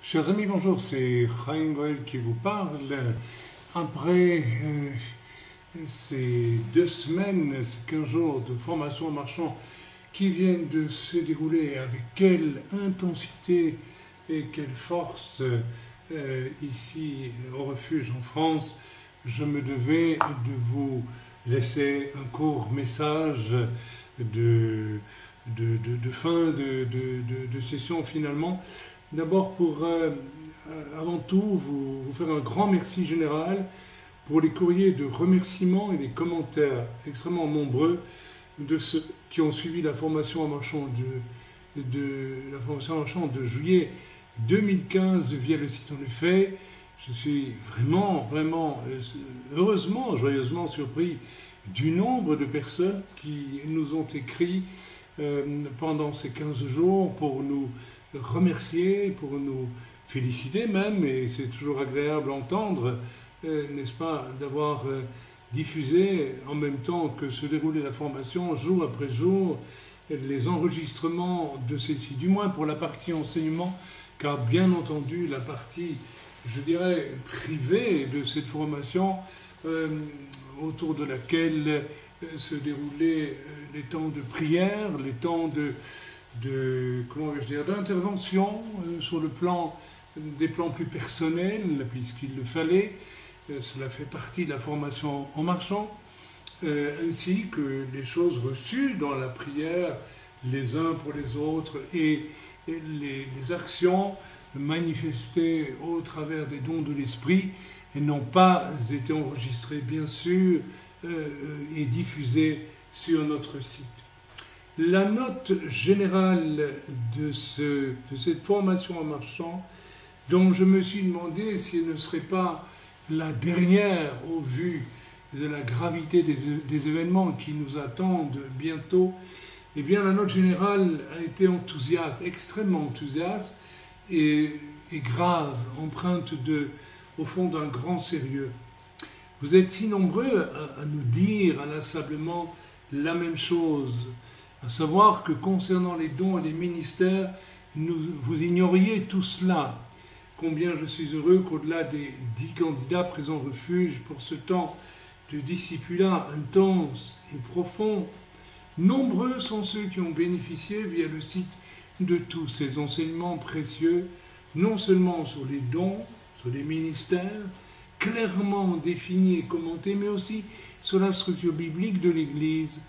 Chers amis, bonjour, c'est Chaim Goel qui vous parle. Après ces 2 semaines, ces 15 jours de formation en marchant qui viennent de se dérouler, avec quelle intensité et quelle force ici au refuge en France, je me devais de vous laisser un court message de fin de session finalement. D'abord pour, avant tout, vous faire un grand merci général pour les courriers de remerciements et les commentaires extrêmement nombreux de ceux qui ont suivi la formation en marchant de juillet 2015 via le site En Effet. Je suis vraiment, heureusement, joyeusement surpris du nombre de personnes qui nous ont écrit pendant ces 15 jours pour nous remercier, pour nous féliciter même, et c'est toujours agréable à entendre, n'est-ce pas, d'avoir diffusé en même temps que se déroulait la formation, jour après jour, les enregistrements de celle-ci, du moins pour la partie enseignement, car bien entendu la partie, je dirais, privée de cette formation, autour de laquelle se déroulaient les temps de prière, les temps d'intervention sur le plan des plans plus personnels, puisqu'il le fallait. Cela fait partie de la formation en marchant, ainsi que les choses reçues dans la prière, les uns pour les autres, et les actions manifestées au travers des dons de l'esprit, et n'ont pas été enregistrées, bien sûr, et diffusées sur notre site. La note générale de cette formation en marchant, dont je me suis demandé si elle ne serait pas la dernière au vu de la gravité des événements qui nous attendent bientôt, eh bien la note générale a été enthousiaste, extrêmement enthousiaste et grave, empreinte au fond d'un grand sérieux. Vous êtes si nombreux à nous dire inlassablement la même chose, à savoir que concernant les dons et les ministères, vous ignoriez tout cela. Combien je suis heureux qu'au-delà des 10 candidats présents au refuge pour ce temps de discipulat intense et profond, nombreux sont ceux qui ont bénéficié via le site de tous ces enseignements précieux, non seulement sur les dons, sur les ministères, clairement définis et commentés, mais aussi sur la structure biblique de l'Église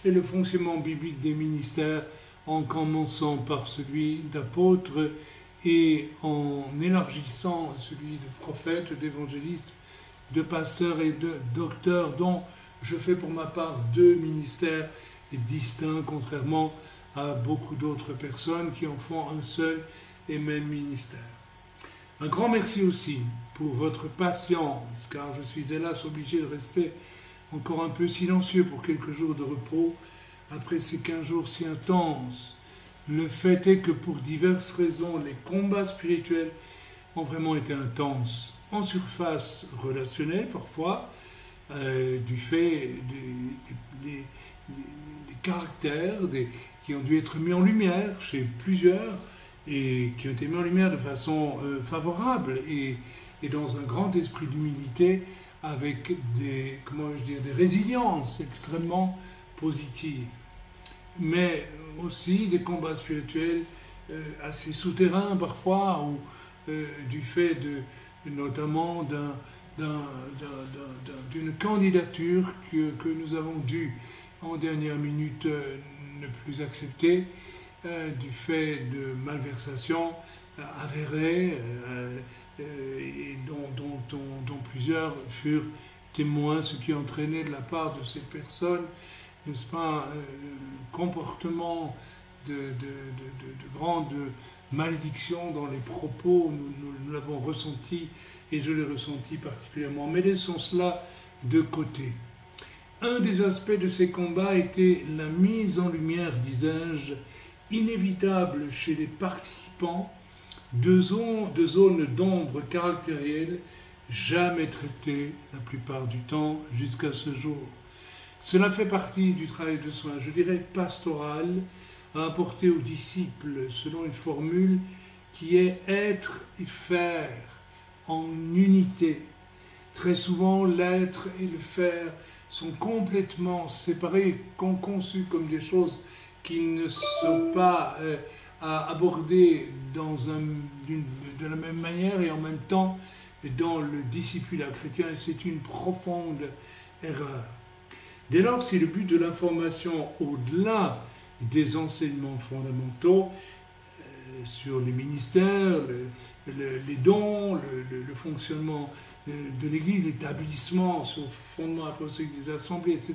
et le fonctionnement biblique des ministères, en commençant par celui d'apôtre et en élargissant celui de prophète, d'évangéliste, de pasteur et de docteur, dont je fais pour ma part 2 ministères distincts, contrairement à beaucoup d'autres personnes qui en font un seul et même ministère. Un grand merci aussi pour votre patience, car je suis hélas obligé de rester encore un peu silencieux pour quelques jours de repos après ces 15 jours si intenses. Le fait est que pour diverses raisons, les combats spirituels ont vraiment été intenses. En surface relationnelle parfois, du fait des caractères qui ont dû être mis en lumière chez plusieurs et qui ont été mis en lumière de façon favorable et dans un grand esprit d'humilité, avec des résiliences extrêmement positives. Mais aussi des combats spirituels assez souterrains parfois, ou du fait notamment d'une candidature que nous avons dû en dernière minute ne plus accepter, du fait de malversations avérées, et dont plusieurs furent témoins, ce qui entraînait de la part de ces personnes, n'est-ce pas, comportement de grande malédiction dans les propos. Nous l'avons ressenti, et je l'ai ressenti particulièrement. Mais laissons cela de côté. Un des aspects de ces combats était la mise en lumière, disais-je, inévitable chez les participants, de zones d'ombre caractérielles jamais traitées la plupart du temps jusqu'à ce jour. Cela fait partie du travail de soin, je dirais pastoral, à apporter aux disciples, selon une formule qui est être et faire en unité. Très souvent, l'être et le faire sont complètement séparés, conçus comme des choses qui ne sont pas abordées de la même manière et en même temps dans le discipulat chrétien. Et c'est une profonde erreur. Dès lors, si le but de l'information, au-delà des enseignements fondamentaux sur les ministères, les dons, le fonctionnement de l'Église, l'établissement sur le fondement apostolique des assemblées, etc.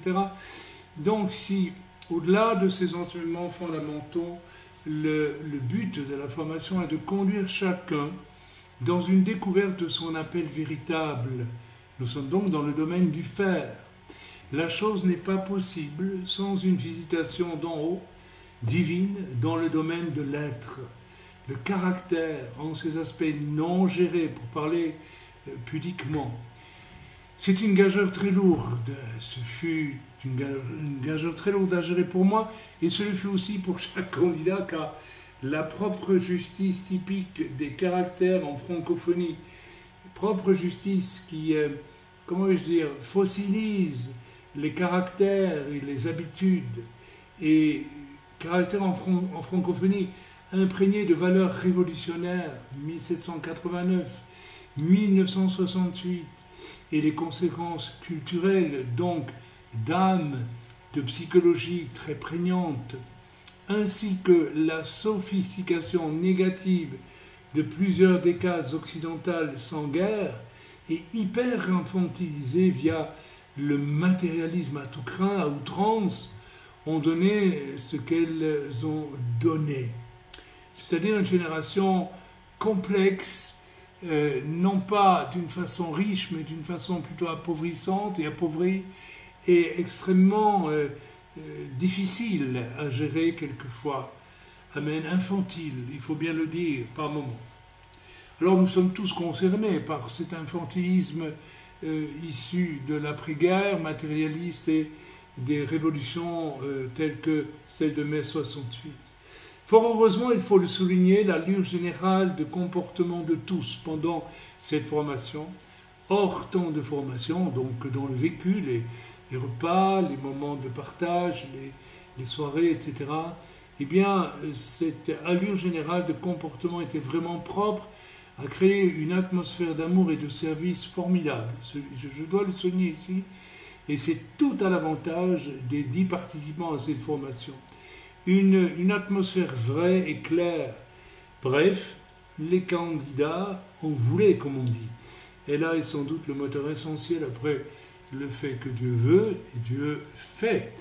Donc, si, au-delà de ces enseignements fondamentaux, le but de la formation est de conduire chacun dans une découverte de son appel véritable, nous sommes donc dans le domaine du faire. La chose n'est pas possible sans une visitation d'en haut, divine, dans le domaine de l'être. Le caractère, en ses aspects non gérés, pour parler pudiquement. C'est une gageure très lourde. Ce fut une gageure très lourde à gérer pour moi, et ce le fut aussi pour chaque candidat, car la propre justice typique des caractères en francophonie, propre justice qui, comment vais-je dire, fossilise les caractères et les habitudes, et caractères en francophonie imprégnés de valeurs révolutionnaires, 1789, 1968, et les conséquences culturelles, donc d'âme, de psychologie très prégnante, ainsi que la sophistication négative de plusieurs décades occidentales sans guerre et hyper infantilisées via le matérialisme à tout crin, à outrance, ont donné ce qu'elles ont donné. C'est-à-dire une génération complexe, non pas d'une façon riche, mais d'une façon plutôt appauvrissante et appauvrie, et extrêmement difficile à gérer quelquefois. Amen, infantile, il faut bien le dire, par moments. Alors nous sommes tous concernés par cet infantilisme issu de l'après-guerre matérialiste et des révolutions telles que celle de mai 68. Fort heureusement, il faut le souligner, l'allure générale de comportement de tous pendant cette formation, hors temps de formation, donc dans le vécu, les repas, les moments de partage, les soirées, etc., eh bien, cette allure générale de comportement était vraiment propre à créer une atmosphère d'amour et de service formidable. Je dois le souligner ici, et c'est tout à l'avantage des 10 participants à cette formation. Une atmosphère vraie et claire. Bref, les candidats en voulaient, comme on dit. Et là est sans doute le moteur essentiel après le fait que Dieu veut et Dieu fait.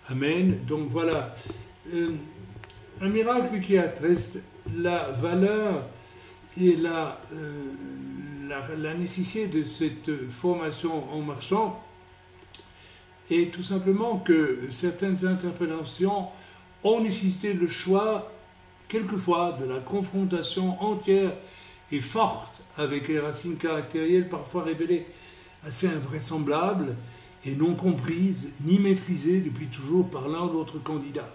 Amen. Donc voilà, un miracle qui atteste la valeur et la nécessité de cette formation en marchant est tout simplement que certaines interpellations ont nécessité le choix, quelquefois, de la confrontation entière et forte avec les racines caractérielles parfois révélées assez invraisemblables et non comprises ni maîtrisées depuis toujours par l'un ou l'autre candidat.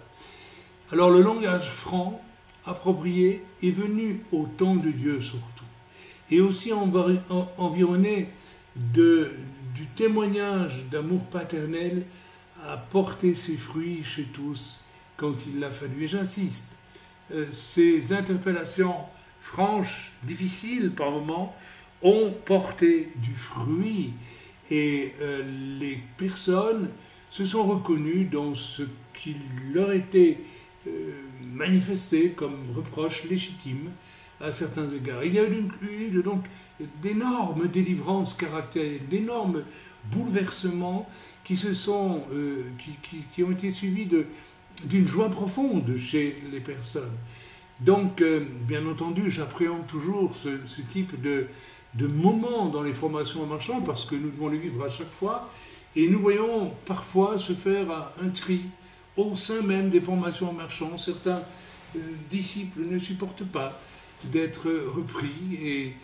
Alors le langage franc, approprié, est venu au temps de Dieu surtout, et aussi environné du témoignage d'amour paternel à porter ses fruits chez tous quand il l'a fallu. Et j'insiste, ces interpellations franches, difficiles par moments, ont porté du fruit et les personnes se sont reconnues dans ce qui leur était manifesté comme reproche légitime à certains égards. Il y a eu donc d'énormes délivrances caractérielles, d'énormes bouleversements qui ont été suivis d'une joie profonde chez les personnes. Donc, bien entendu, j'appréhende toujours ce type de moments dans les formations en marchant parce que nous devons les vivre à chaque fois et nous voyons parfois se faire un tri au sein même des formations en marchant. Certains disciples ne supportent pas d'être repris et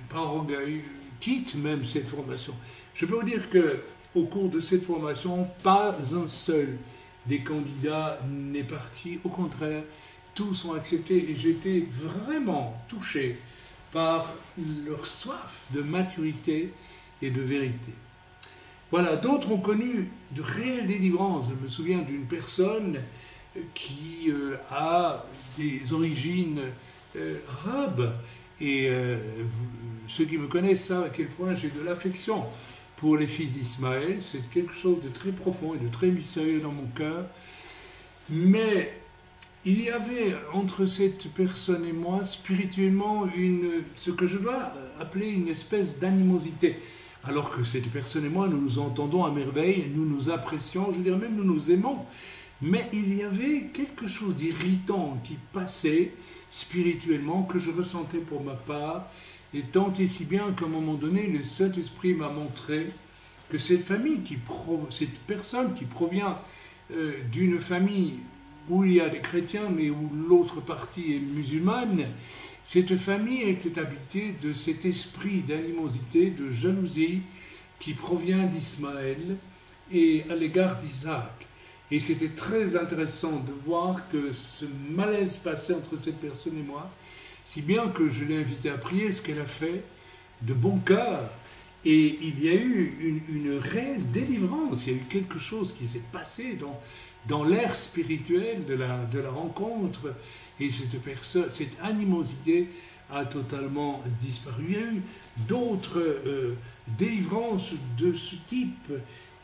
par orgueil quittent même cette formation. Je peux vous dire qu'au cours de cette formation, pas un seul des candidats n'est parti. Au contraire, tous ont accepté et j'étais vraiment touché par leur soif de maturité et de vérité. Voilà, d'autres ont connu de réelles délivrances. Je me souviens d'une personne qui a des origines arabes et ceux qui me connaissent savent à quel point j'ai de l'affection pour les fils d'Ismaël. C'est quelque chose de très profond et de très mystérieux dans mon cœur. Mais il y avait entre cette personne et moi spirituellement ce que je dois appeler une espèce d'animosité. Alors que cette personne et moi, nous nous entendons à merveille, nous nous apprécions, je dirais même nous nous aimons. Mais il y avait quelque chose d'irritant qui passait spirituellement, que je ressentais pour ma part, et tant et si bien qu'à un moment donné, le Saint-Esprit m'a montré que cette personne qui provient d'une famille où il y a des chrétiens, mais où l'autre partie est musulmane, cette famille était habitée de cet esprit d'animosité, de jalousie qui provient d'Ismaël et à l'égard d'Isaac. Et c'était très intéressant de voir que ce malaise passait entre cette personne et moi, si bien que je l'ai invitée à prier, ce qu'elle a fait de bon cœur. Et il y a eu une réelle délivrance, il y a eu quelque chose qui s'est passé dans l'ère spirituelle de la rencontre, et cette animosité a totalement disparu. Il y a eu d'autres délivrances de ce type,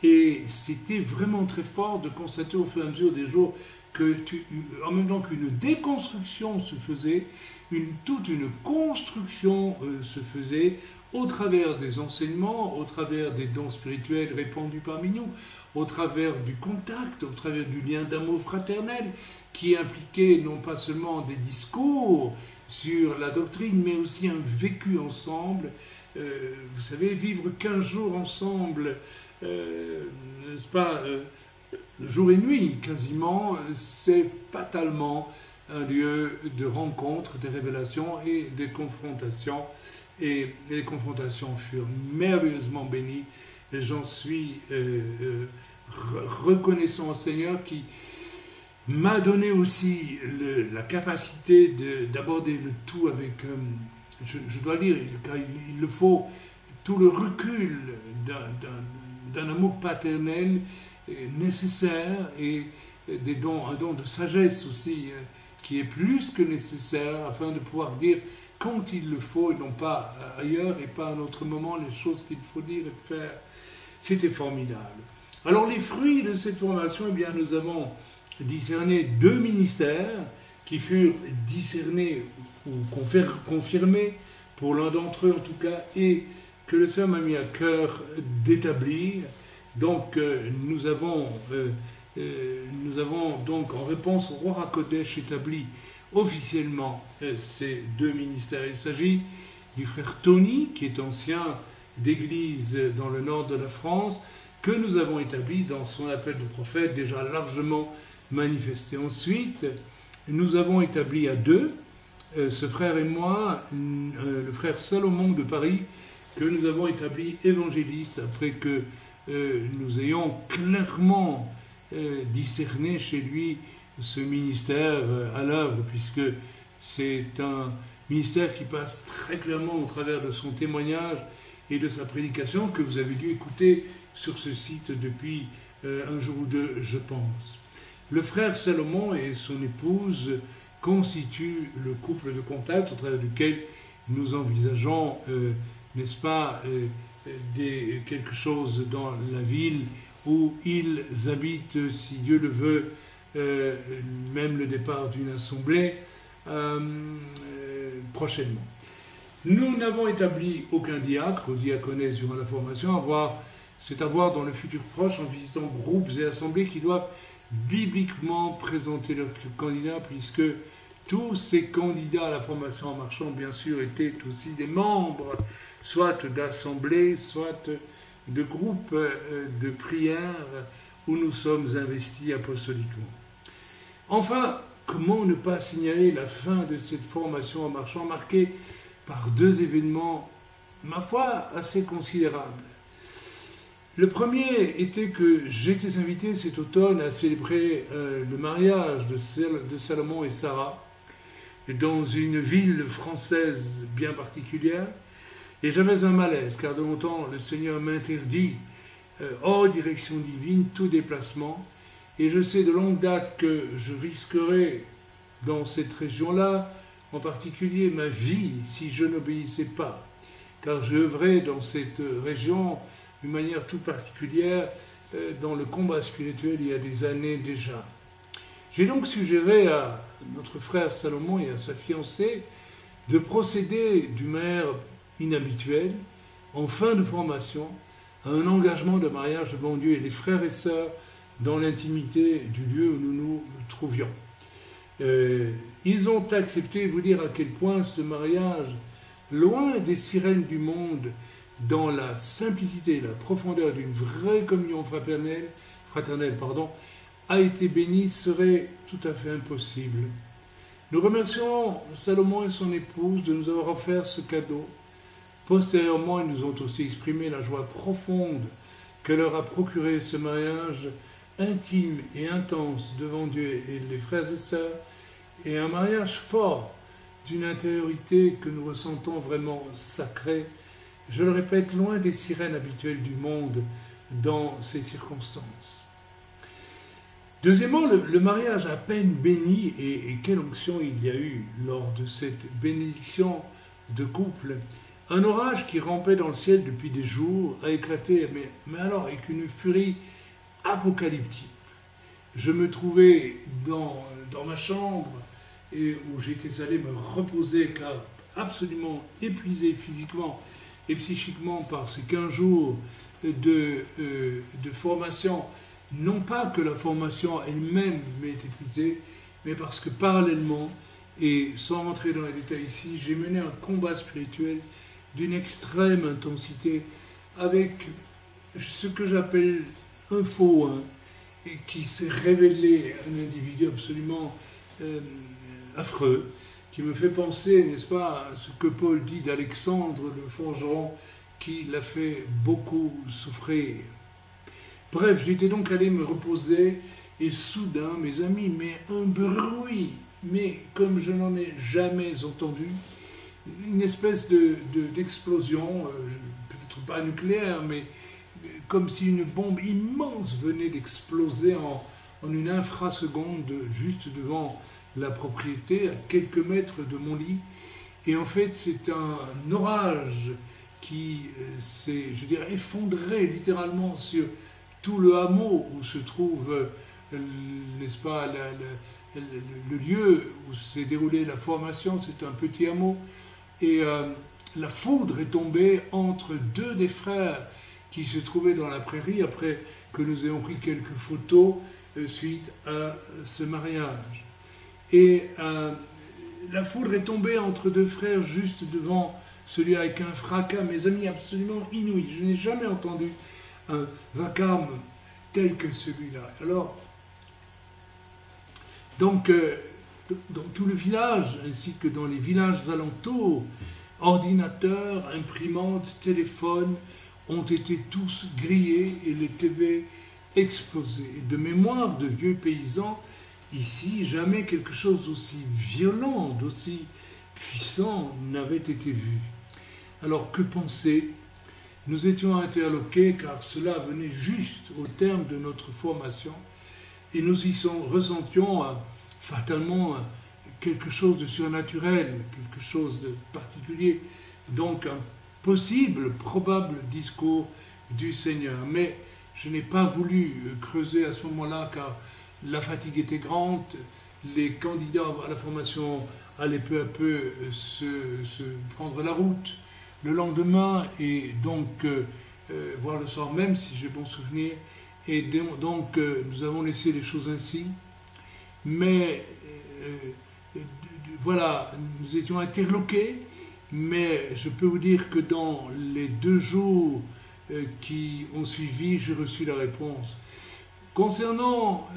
et c'était vraiment très fort de constater au fur et à mesure des jours que en même temps qu'une déconstruction se faisait, toute une construction se faisait au travers des enseignements, au travers des dons spirituels répandus parmi nous, au travers du contact, au travers du lien d'amour fraternel qui impliquait non pas seulement des discours sur la doctrine, mais aussi un vécu ensemble. Vous savez, vivre 15 jours ensemble, n'est-ce pas, jour et nuit quasiment, c'est fatalement un lieu de rencontre, de révélation et de confrontation. Et les confrontations furent merveilleusement bénies. Et j'en suis reconnaissant au Seigneur qui m'a donné aussi la capacité d'aborder le tout avec, je dois dire, car il le faut, tout le recul d'un amour paternel nécessaire et un don de sagesse aussi qui est plus que nécessaire afin de pouvoir dire quand il le faut et non pas ailleurs et pas à un autre moment les choses qu'il faut dire et faire. C'était formidable. Alors les fruits de cette formation, eh bien nous avons discerné 2 ministères qui furent discernés ou confirmés pour l'un d'entre eux en tout cas et que le Seigneur m'a mis à cœur d'établir. Donc nous avons donc en réponse au roi HaKodesh établi officiellement ces 2 ministères. Il s'agit du frère Tony, qui est ancien d'église dans le nord de la France, que nous avons établi dans son appel de prophète, déjà largement manifesté. Ensuite, nous avons établi à 2, ce frère et moi, le frère Salomon de Paris, que nous avons établi évangéliste après que nous ayons clairement discerné chez lui ce ministère à l'œuvre, puisque c'est un ministère qui passe très clairement au travers de son témoignage et de sa prédication que vous avez dû écouter sur ce site depuis un jour ou 2, je pense. Le frère Salomon et son épouse constituent le couple de contact au travers duquel nous envisageons, n'est-ce pas, quelque chose dans la ville où ils habitent, si Dieu le veut, même le départ d'une assemblée prochainement. Nous n'avons établi aucun diacre ou diaconesse durant la formation, c'est à voir dans le futur proche en visitant groupes et assemblées qui doivent bibliquement présenter leurs candidats, puisque tous ces candidats à la formation en marchant, bien sûr, étaient aussi des membres, soit d'assemblées, soit de groupes de prière où nous sommes investis apostoliquement. Enfin, comment ne pas signaler la fin de cette formation en marchant marquée par 2 événements, ma foi, assez considérables. Le premier était que j'étais invité cet automne à célébrer le mariage de Salomon et Sarah, dans une ville française bien particulière, et j'avais un malaise, car de longtemps le Seigneur m'interdit, hors direction divine, tout déplacement, et je sais de longue date que je risquerais dans cette région-là, en particulier ma vie, si je n'obéissais pas, car je œuvrais dans cette région d'une manière toute particulière dans le combat spirituel il y a des années déjà. J'ai donc suggéré à notre frère Salomon et à sa fiancée de procéder d'une manière inhabituelle, en fin de formation, à un engagement de mariage devant Dieu et les frères et sœurs dans l'intimité du lieu où nous nous trouvions. Ils ont accepté, vous dire à quel point ce mariage, loin des sirènes du monde, dans la simplicité et la profondeur d'une vraie communion fraternelle, a été béni, serait tout à fait impossible. Nous remercions Salomon et son épouse de nous avoir offert ce cadeau. Postérieurement, ils nous ont aussi exprimé la joie profonde que leur a procuré ce mariage intime et intense devant Dieu et les frères et sœurs, et un mariage fort d'une intériorité que nous ressentons vraiment sacrée, je le répète, loin des sirènes habituelles du monde dans ces circonstances. Deuxièmement, le mariage à peine béni, et quelle onction il y a eu lors de cette bénédiction de couple. Un orage qui rampait dans le ciel depuis des jours a éclaté, mais alors avec une furie apocalyptique. Je me trouvais dans ma chambre et où j'étais allé me reposer car absolument épuisé physiquement et psychiquement par ces 15 jours de formation. Non pas que la formation elle-même m'ait épuisé, mais parce que parallèlement, et sans rentrer dans les détails ici, j'ai mené un combat spirituel d'une extrême intensité avec ce que j'appelle un faux et qui s'est révélé un individu absolument affreux, qui me fait penser, n'est-ce pas, à ce que Paul dit d'Alexandre le forgeron, qui l'a fait beaucoup souffrir. Bref, j'étais donc allé me reposer, et soudain, mes amis, mais un bruit, mais comme je n'en ai jamais entendu, une espèce d'explosion, peut-être pas nucléaire, mais comme si une bombe immense venait d'exploser en une infraseconde, juste devant la propriété, à quelques mètres de mon lit. Et en fait, c'est un orage qui s'est, je dirais, effondré littéralement sur tout le hameau où se trouve, n'est-ce pas, le lieu où s'est déroulée la formation. C'est un petit hameau. Et la foudre est tombée entre deux des frères qui se trouvaient dans la prairie après que nous ayons pris quelques photos suite à ce mariage. Et la foudre est tombée entre deux frères juste devant celui avec un fracas, mes amis, absolument inouï. Je n'ai jamais entendu un vacarme tel que celui-là. Alors, donc, dans tout le village, ainsi que dans les villages alentours, ordinateurs, imprimantes, téléphones ont été tous grillés et les TV explosés. Et de mémoire de vieux paysans, ici, jamais quelque chose d'aussi violent, d'aussi puissant n'avait été vu. Alors que penser? Nous étions interloqués car cela venait juste au terme de notre formation et nous ressentions fatalement quelque chose de surnaturel, quelque chose de particulier, donc un possible, probable discours du Seigneur. Mais je n'ai pas voulu creuser à ce moment-là car la fatigue était grande, les candidats à la formation allaient peu à peu se prendre la route le lendemain et donc voire le soir même si j'ai bon souvenir, et donc nous avons laissé les choses ainsi. Mais voilà, nous étions interloqués, mais je peux vous dire que dans les 2 jours qui ont suivi, j'ai reçu la réponse. Concernant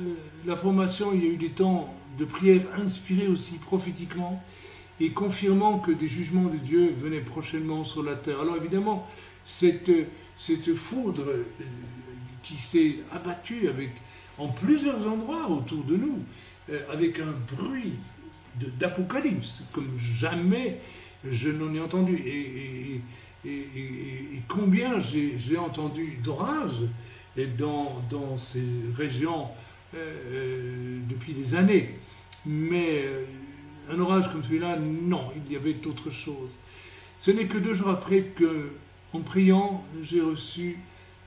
la formation, il y a eu des temps de prière inspirés aussi prophétiquement et confirmant que des jugements de Dieu venaient prochainement sur la terre. Alors évidemment, cette foudre qui s'est abattue en plusieurs endroits autour de nous, avec un bruit d'Apocalypse, comme jamais je n'en ai entendu. Et combien j'ai entendu d'orages dans ces régions depuis des années. Mais un orage comme celui-là, non, il y avait autre chose. Ce n'est que 2 jours après que, en priant, j'ai reçu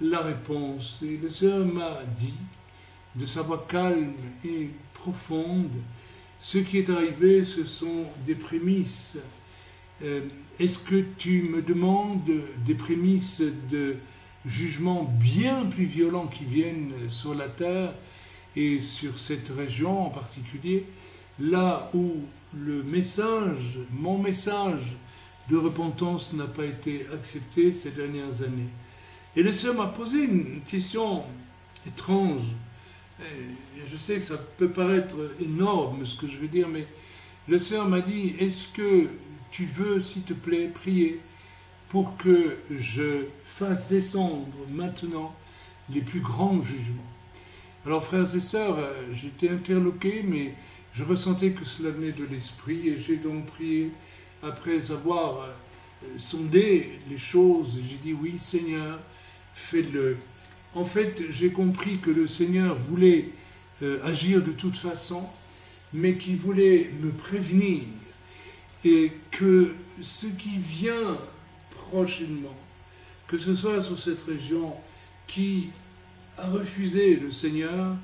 la réponse. Et le Seigneur m'a dit, de sa voix calme et profonde, ce qui est arrivé, ce sont des prémices. Est-ce que tu me demandes des prémices de jugements bien plus violents qui viennent sur la terre et sur cette région en particulier, là où mon message de repentance n'a pas été accepté ces dernières années. Et le Seigneur m'a posé une question étrange. Et je sais que ça peut paraître énorme ce que je veux dire, mais le Seigneur m'a dit, est-ce que tu veux, s'il te plaît, prier pour que je fasse descendre maintenant les plus grands jugements? Alors, frères et sœurs, j'étais interloqué, mais je ressentais que cela venait de l'Esprit, et j'ai donc prié après avoir sondé les choses. J'ai dit, oui, Seigneur, fais-le. En fait, j'ai compris que le Seigneur voulait agir de toute façon, mais qu'il voulait me prévenir, et que ce qui vient prochainement, que ce soit sur cette région qui a refusé le Seigneur,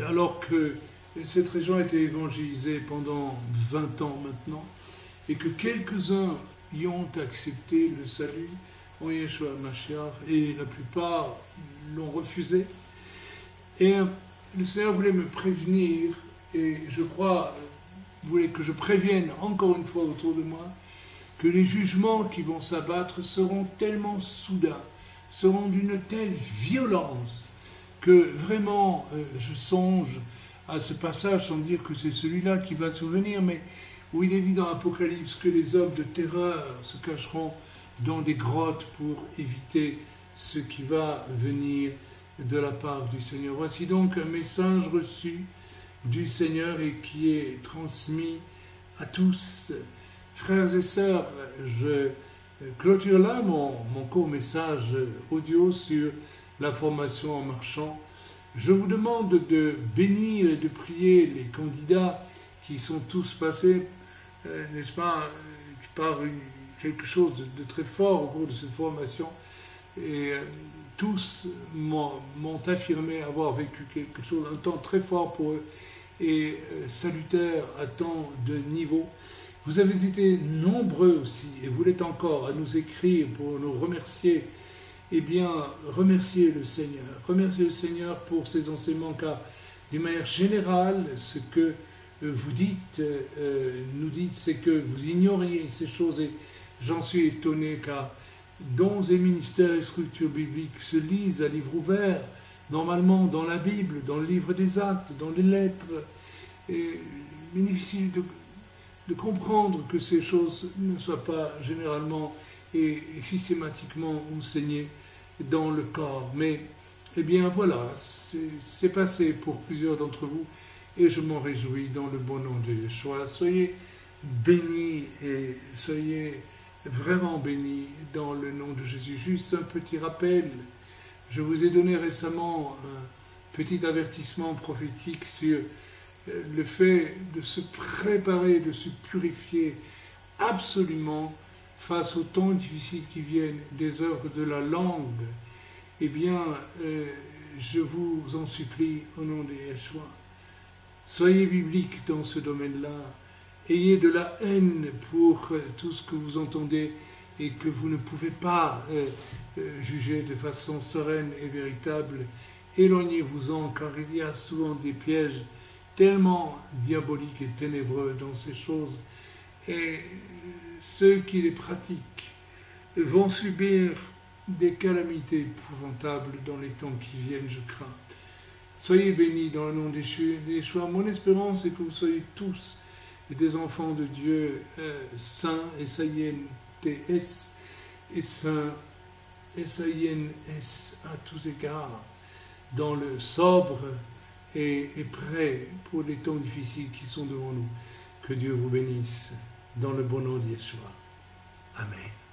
alors que cette région a été évangélisée pendant 20 ans maintenant, et que quelques-uns y ont accepté le salut en Yeshua Mashiach, et la plupart l'ont refusé. Et le Seigneur voulait me prévenir, et je crois, voulait que je prévienne encore une fois autour de moi, que les jugements qui vont s'abattre seront tellement soudains, seront d'une telle violence, que vraiment je songe à ce passage sans dire que c'est celui-là qui va survenir, mais où il est dit dans l'Apocalypse que les hommes de terreur se cacheront dans des grottes pour éviter ce qui va venir de la part du Seigneur. Voici donc un message reçu du Seigneur et qui est transmis à tous. Frères et sœurs, je clôture là mon court message audio sur la formation en marchant. Je vous demande de bénir et de prier les candidats qui sont tous passés, n'est-ce pas, par quelque chose de très fort au cours de cette formation. Et tous m'ont affirmé avoir vécu quelque chose, un temps très fort pour eux et salutaire à tant de niveaux. Vous avez été nombreux aussi, et vous l'êtes encore, à nous écrire pour nous remercier. Eh bien, remerciez le Seigneur. Remerciez le Seigneur pour ses enseignements, car d'une manière générale, ce que vous dites, nous dites, c'est que vous ignoriez ces choses, et j'en suis étonné, car dons et ministères et structures bibliques se lisent à livre ouvert, normalement dans la Bible, dans le livre des Actes, dans les lettres. Et il est difficile de comprendre que ces choses ne soient pas généralement et systématiquement enseignées dans le corps. Mais, eh bien voilà, c'est passé pour plusieurs d'entre vous, et je m'en réjouis dans le bon nom de Yeshua. Soyez bénis et soyez vraiment bénis dans le nom de Jésus. Juste un petit rappel, je vous ai donné récemment un petit avertissement prophétique sur le fait de se préparer, de se purifier absolument face aux temps difficiles qui viennent des œuvres de la langue. Eh bien, je vous en supplie au nom de Yeshua, soyez bibliques dans ce domaine-là. Ayez de la haine pour tout ce que vous entendez et que vous ne pouvez pas juger de façon sereine et véritable. Éloignez-vous-en, car il y a souvent des pièges tellement diaboliques et ténébreux dans ces choses. Et ceux qui les pratiquent vont subir des calamités épouvantables dans les temps qui viennent, je crains. Soyez bénis dans le nom d'Yeshua. Mon espérance est que vous soyez tous des enfants de Dieu saints, S-A-I-N-T-S, et saints, S-A-I-N-S, à tous égards, dans le sobre et prêt pour les temps difficiles qui sont devant nous. Que Dieu vous bénisse dans le bon nom de Yeshua. Amen.